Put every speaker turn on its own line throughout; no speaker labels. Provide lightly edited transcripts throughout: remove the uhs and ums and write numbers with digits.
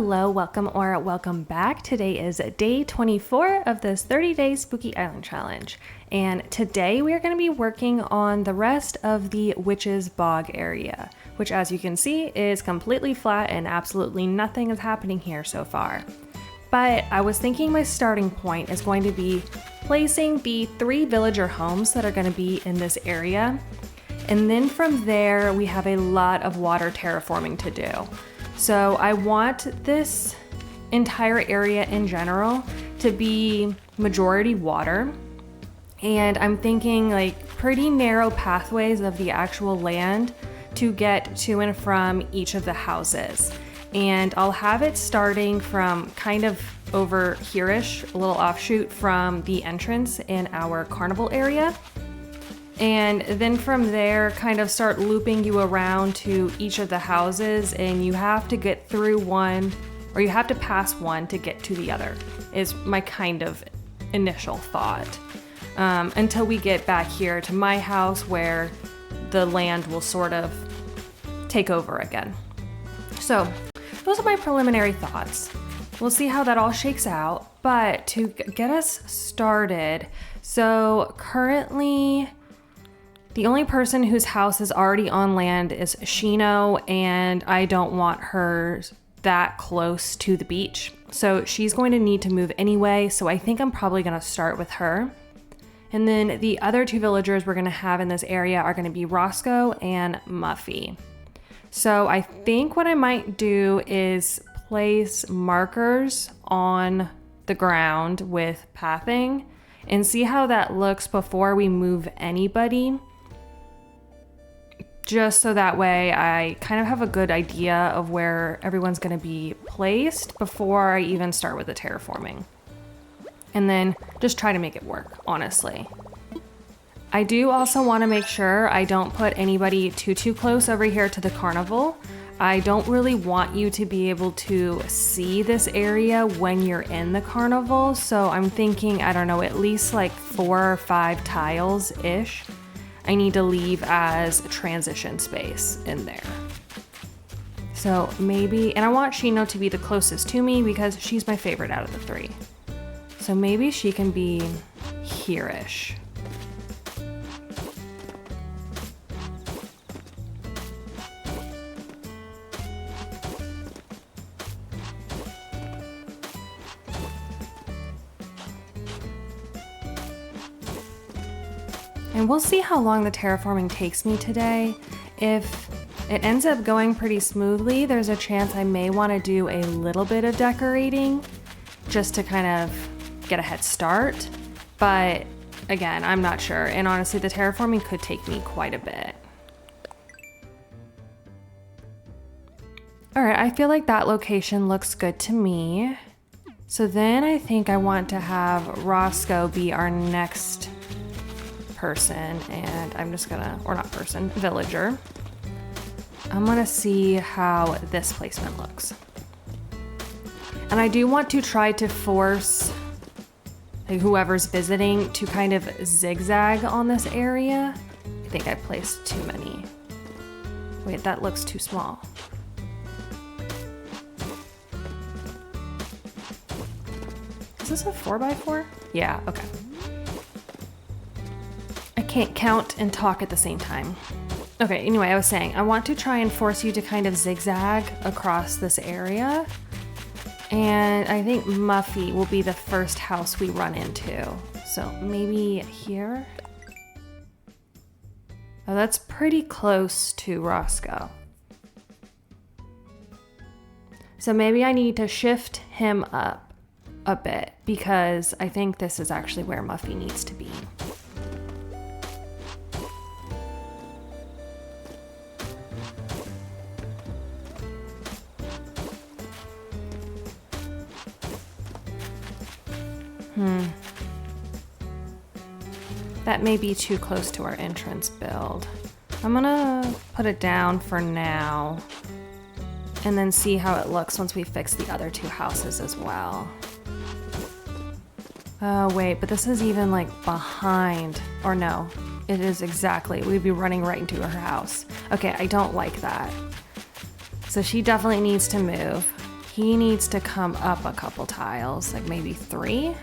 Hello, welcome back. Today is day 24 of this 30-day Spooky Island Challenge. And today we are going to be working on the rest of the Witch's Bog area, which as you can see is completely flat and absolutely nothing is happening here so far. But I was thinking my starting point is going to be placing the 3 villager homes that are going to be in this area. And then from there, we have a lot of water terraforming to do. So I want this entire area in general to be majority water. And I'm thinking like pretty narrow pathways of the actual land to get to and from each of the houses. And I'll have it starting from kind of over here-ish, a little offshoot from the entrance in our carnival area. And then from there, kind of start looping you around to each of the houses, and you have to get through one, or you have to pass one to get to the other, is my kind of initial thought. Until we get back here to my house where the land will sort of take over again. So those are my preliminary thoughts. We'll see how that all shakes out, but to get us started, so currently the only person whose house is already on land is Shino, and I don't want her that close to the beach. So she's going to need to move anyway, so I think I'm probably going to start with her. And then the other 2 villagers we're going to have in this area are going to be Roscoe and Muffy. So I think what I might do is place markers on the ground with pathing and see how that looks before we move anybody. Just so that way I kind of have a good idea of where everyone's going to be placed before I even start with the terraforming. And then just try to make it work, honestly. I do also want to make sure I don't put anybody too close over here to the carnival. I don't really want you to be able to see this area when you're in the carnival. So I'm thinking, I don't know, at least like 4 or 5 tiles-ish. I need to leave as transition space in there. So maybe, and I want Shino to be the closest to me because she's my favorite out of the 3. So maybe she can be here-ish. And we'll see how long the terraforming takes me today. If it ends up going pretty smoothly, there's a chance I may want to do a little bit of decorating just to kind of get a head start. But again, I'm not sure. And honestly, the terraforming could take me quite a bit. All right, I feel like that location looks good to me. So then I think I want to have Roscoe be our next person, and I'm just gonna, or not person, villager. I'm gonna see how this placement looks. And I do want to try to force like whoever's visiting to kind of zigzag on this area. I think I placed too many. Wait, that looks too small. Is this a 4x4? Yeah, okay. I can't count and talk at the same time. Okay, anyway, I was saying, I want to try and force you to kind of zigzag across this area. And I think Muffy will be the first house we run into. So maybe here? Oh, that's pretty close to Roscoe. So maybe I need to shift him up a bit because I think this is actually where Muffy needs to be. That may be too close to our entrance build. I'm gonna put it down for now and then see how it looks once we fix the other 2 houses as well. Oh wait, but this is even like behind, or no, it is exactly, we'd be running right into her house. Okay, I don't like that. So she definitely needs to move. he needs to come up a couple tiles, like maybe 3.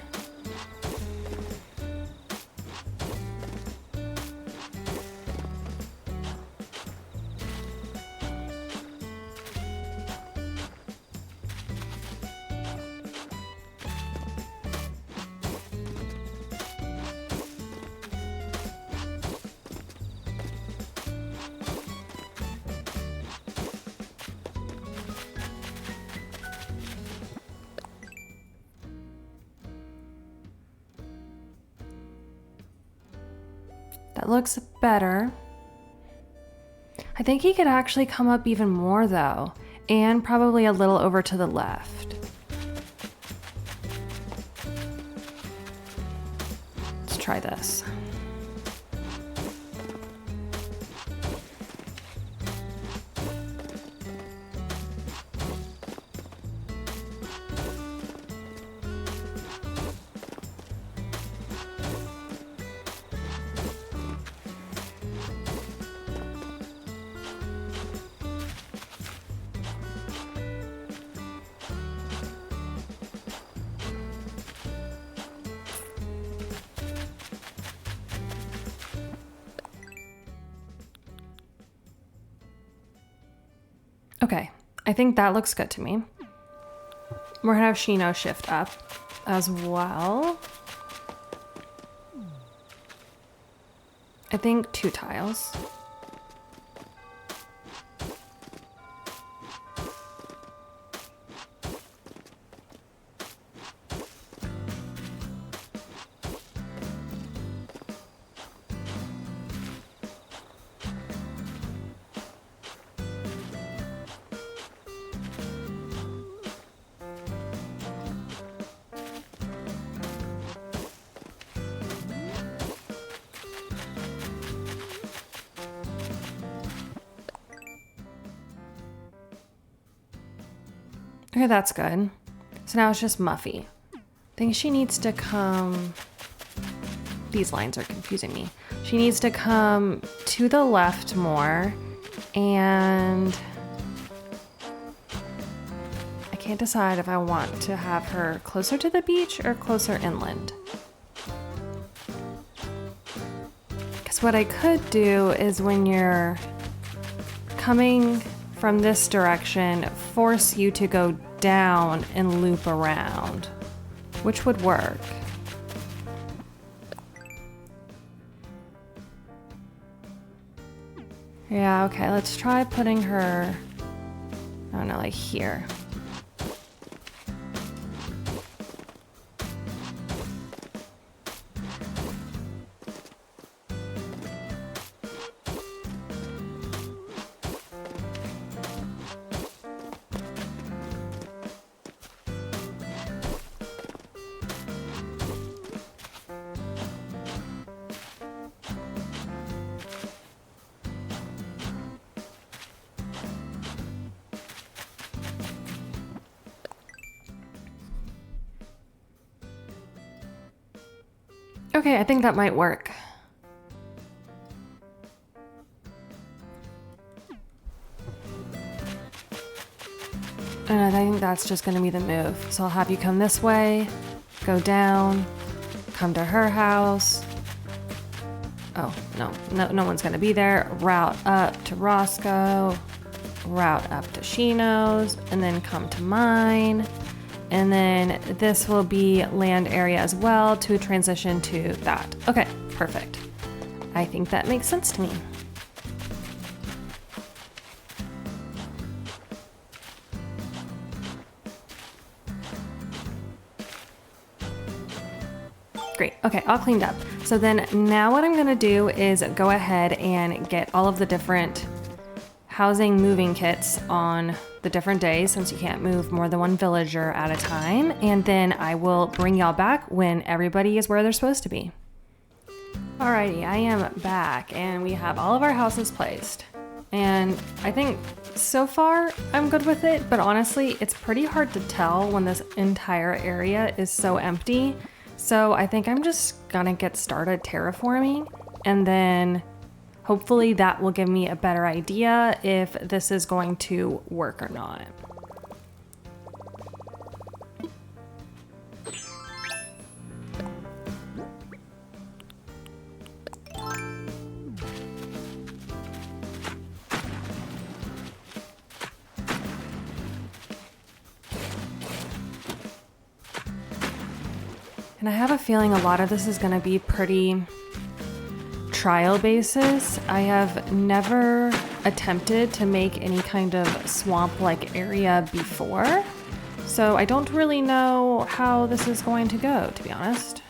That looks better. I think he could actually come up even more though, and probably a little over to the left. Let's try this. Okay, I think that looks good to me. We're gonna have Shino shift up as well. I think 2 tiles. Okay, that's good. So now it's just Muffy. I think she needs to come... These lines are confusing me. She needs to come to the left more, and I can't decide if I want to have her closer to the beach or closer inland. Because what I could do is when you're coming from this direction, force you to go down and loop around, which would work. Yeah, okay, let's try putting her, I don't know, like here. Okay, I think that might work. And I think that's just gonna be the move. So I'll have you come this way, go down, come to her house. Oh, no one's gonna be there. Route up to Roscoe, route up to Shino's, and then come to mine. And then this will be land area as well to transition to that. Okay, perfect. I think that makes sense to me. Great, okay, all cleaned up. So then now what I'm gonna do is go ahead and get all of the different housing moving kits on the different days, since you can't move more than one villager at a time. And then I will bring y'all back when everybody is where they're supposed to be. Alrighty, I am back and we have all of our houses placed. And I think so far I'm good with it, but honestly, it's pretty hard to tell when this entire area is so empty. So I think I'm just gonna get started terraforming, and then hopefully that will give me a better idea if this is going to work or not. And I have a feeling a lot of this is going to be pretty trial basis. I have never attempted to make any kind of swamp-like area before, so I don't really know how this is going to go, to be honest.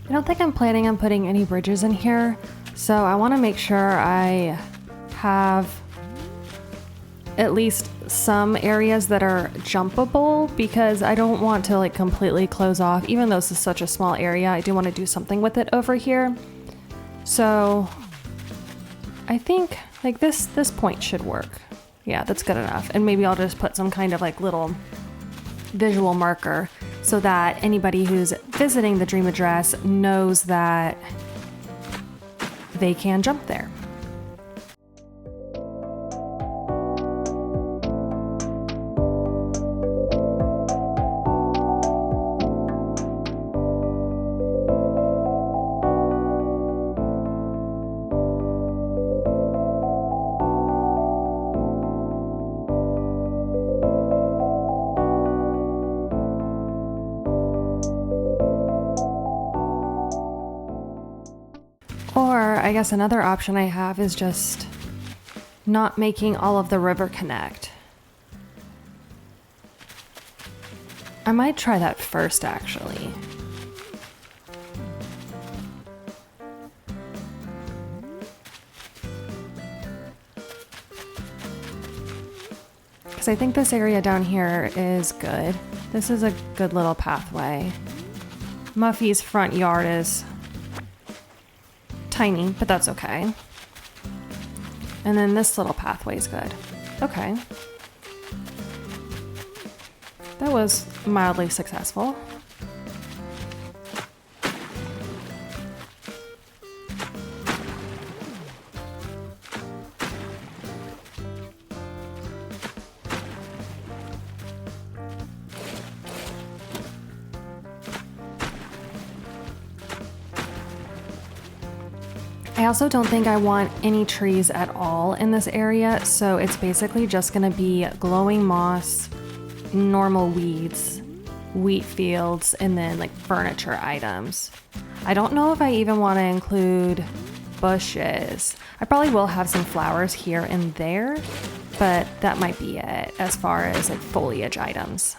I don't think I'm planning on putting any bridges in here, so I want to make sure I have at least some areas that are jumpable, because I don't want to like completely close off. Even though this is such a small area, I do want to do something with it over here. So I think like this point should work. Yeah, that's good enough. And maybe I'll just put some kind of like little visual marker so that anybody who's visiting the dream address knows that they can jump there. Or I guess another option I have is just not making all of the river connect. I might try that first, actually. Because I think this area down here is good. This is a good little pathway. Muffy's front yard is tiny, but that's okay. And then this little pathway is good. Okay. That was mildly successful. I also don't think I want any trees at all in this area, so it's basically just gonna be glowing moss, normal weeds, wheat fields, and then like furniture items. I don't know if I even want to include bushes. I probably will have some flowers here and there, but that might be it as far as like foliage items.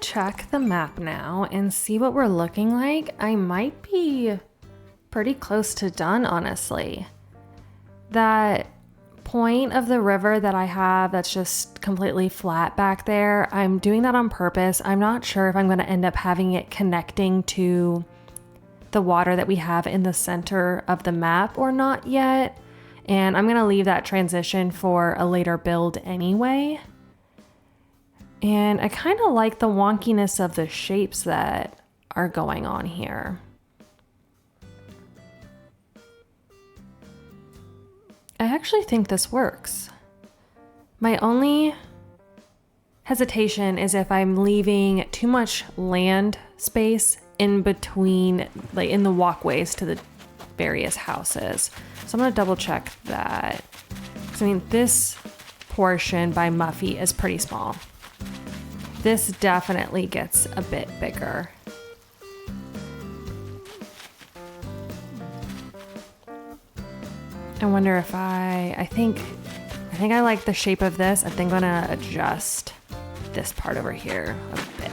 check the map now and see what we're looking like. I might be pretty close to done, honestly. That point of the river that I have that's just completely flat back there, I'm doing that on purpose. I'm not sure if I'm going to end up having it connecting to the water that we have in the center of the map or not yet. And I'm going to leave that transition for a later build anyway. And I kind of like the wonkiness of the shapes that are going on here. I actually think this works. My only hesitation is if I'm leaving too much land space in between, like in the walkways to the various houses. So I'm gonna double check that. So, I mean, this portion by Muffy is pretty small. This definitely gets a bit bigger. I wonder if I think I like the shape of this. I think I'm gonna adjust this part over here a bit.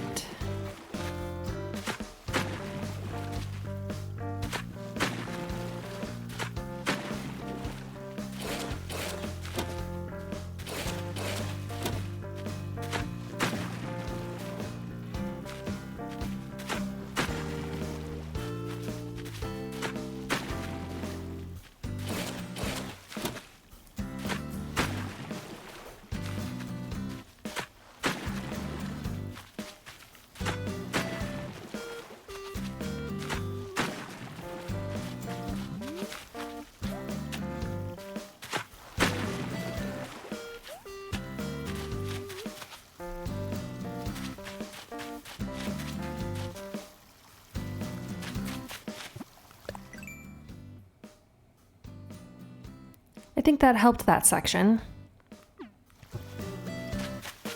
I think that helped that section.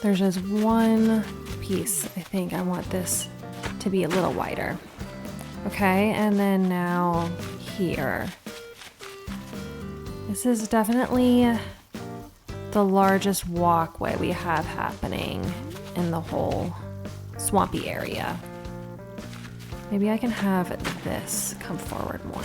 There's just one piece. I think I want this to be a little wider. Okay, and then now here. This is definitely the largest walkway we have happening in the whole swampy area. Maybe I can have this come forward more.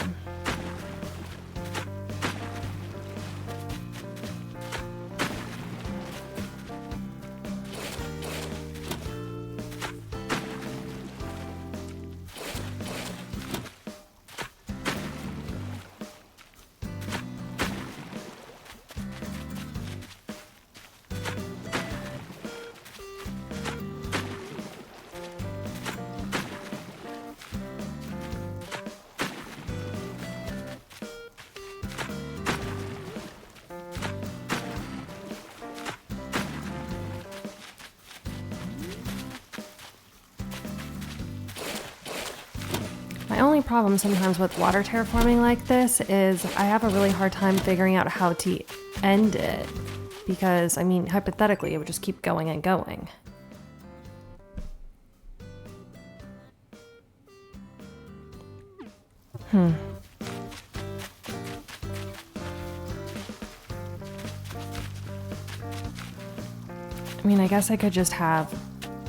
My only problem sometimes with water terraforming like this is I have a really hard time figuring out how to end it because, I mean, hypothetically, it would just keep going and going. I mean, I guess I could just have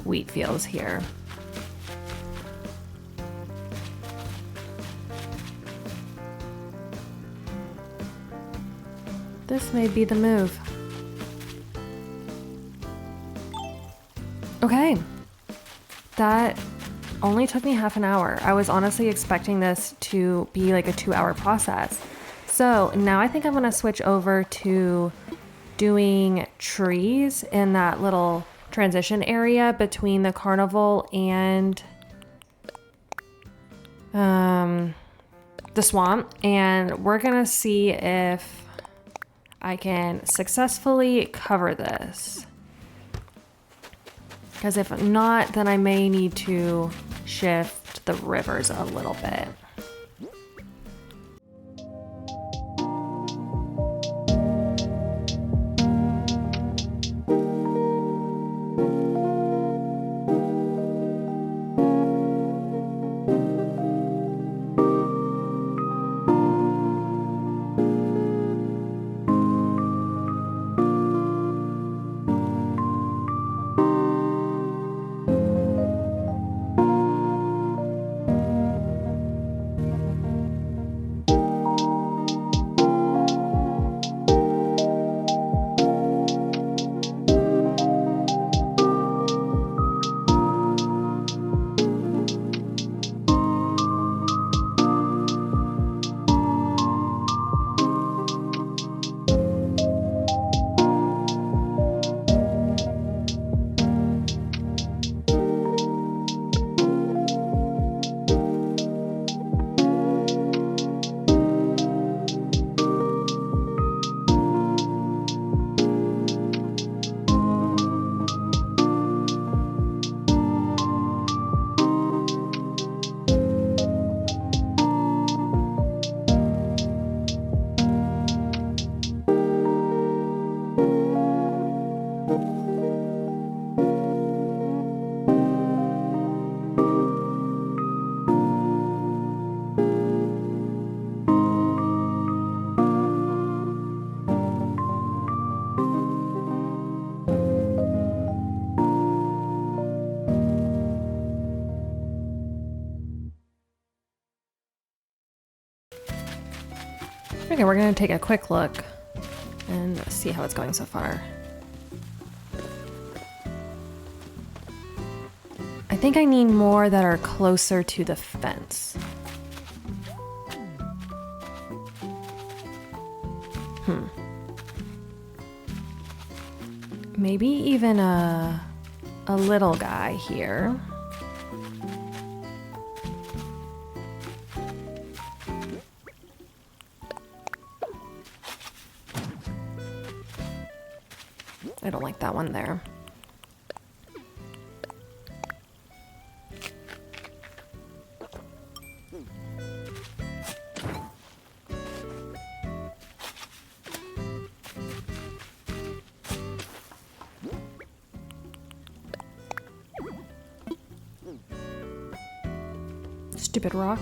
wheat fields here. This may be the move. Okay. That only took me half an hour. I was honestly expecting this to be like a 2-hour process. So now I think I'm gonna switch over to doing trees in that little transition area between the carnival and the swamp. And we're gonna see if I can successfully cover this. Because if not, then I may need to shift the rivers a little bit. Okay, we're gonna take a quick look and see how it's going so far. I think I need more that are closer to the fence. Maybe even a little guy here. I don't like that one there. Stupid rock.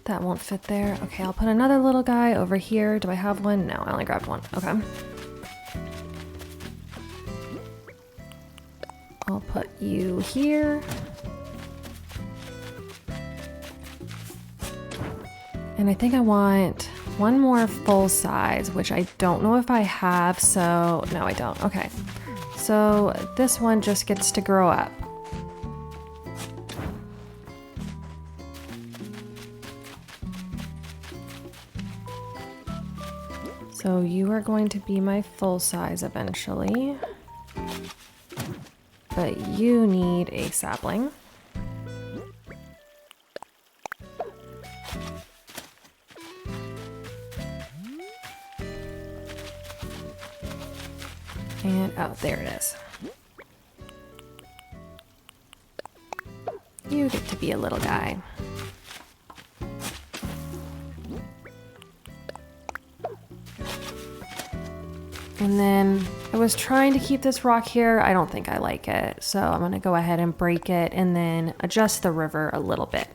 That won't fit there. Okay, I'll put another little guy over here. Do I have one? No, I only grabbed one. Okay. I'll put you here. And I think I want one more full size, which I don't know if I have, so no, I don't. Okay. So this one just gets to grow up. So you are going to be my full size eventually, but you need a sapling. And oh, there it is. You get to be a little guy. And then I was trying to keep this rock here. I don't think I like it. So I'm gonna go ahead and break it and then adjust the river a little bit.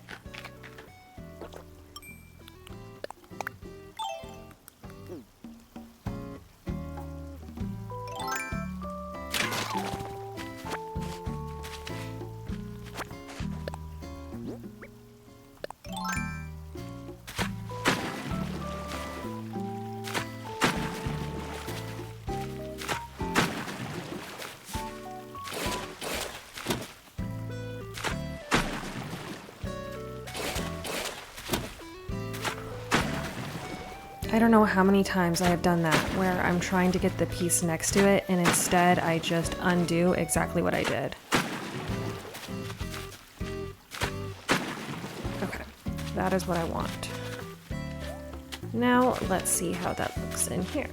I don't know how many times I have done that where I'm trying to get the piece next to it and instead I just undo exactly what I did. Okay, that is what I want. Now let's see how that looks in here.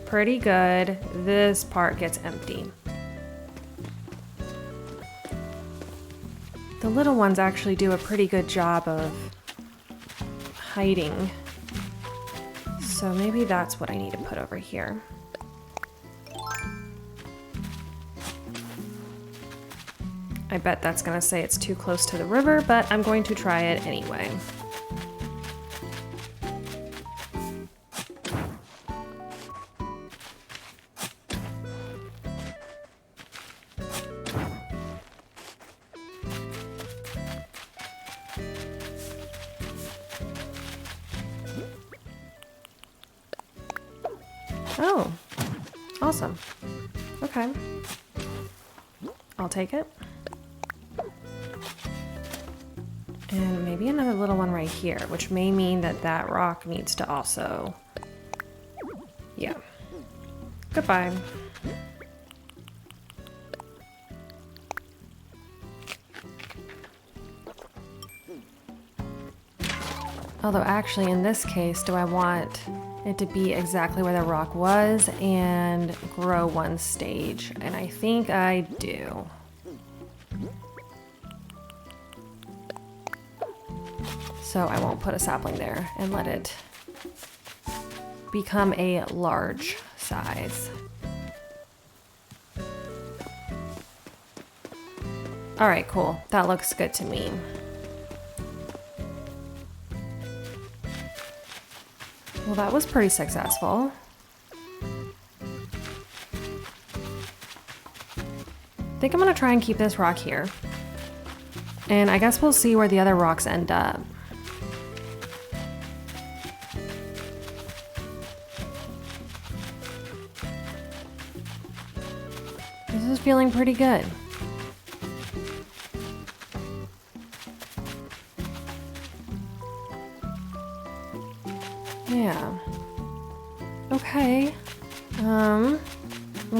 Pretty good. This part gets empty. The little ones actually do a pretty good job of hiding. So maybe that's what I need to put over here. I bet that's gonna say it's too close to the river, but I'm going to try it anyway. Oh, awesome. Okay. I'll take it. And maybe another little one right here, which may mean that that rock needs to also... Yeah. Goodbye. Although actually in this case, do I want it to be exactly where the rock was and grow one stage? And I think I do. So I won't put a sapling there and let it become a large size. All right, cool. That looks good to me. Well, that was pretty successful. I think I'm gonna try and keep this rock here. And I guess we'll see where the other rocks end up. This is feeling pretty good. Yeah. Okay. I'm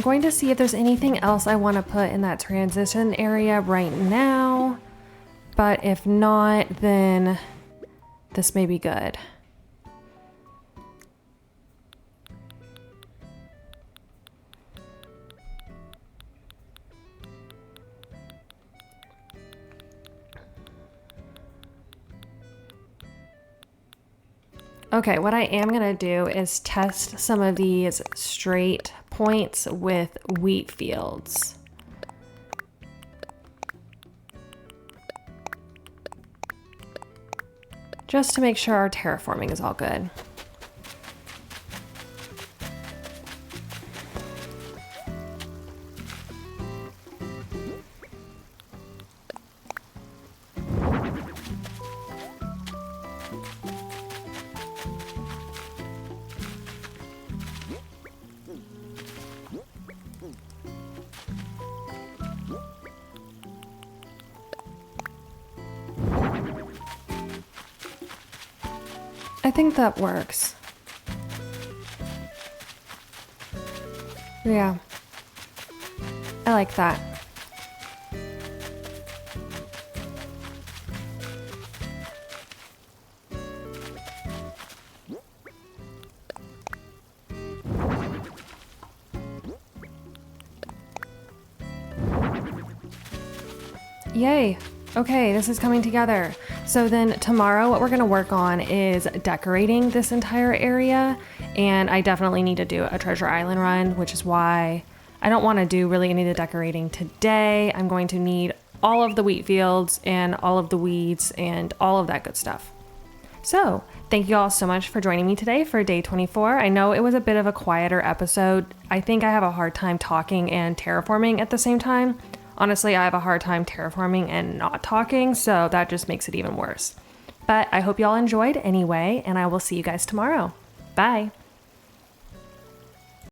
going to see if there's anything else I want to put in that transition area right now. But if not, then this may be good. Okay, what I am gonna do is test some of these straight points with wheat fields. Just to make sure our terraforming is all good. I think that works. Yeah. I like that. Yay. Okay, this is coming together. So then tomorrow what we're gonna work on is decorating this entire area, and I definitely need to do a treasure island run, which is why I don't wanna do really any of the decorating today. I'm going to need all of the wheat fields and all of the weeds and all of that good stuff. So thank you all so much for joining me today for day 24. I know it was a bit of a quieter episode. I think I have a hard time talking and terraforming at the same time. Honestly, I have a hard time terraforming and not talking, so that just makes it even worse. But I hope you all enjoyed anyway, and I will see you guys tomorrow. Bye.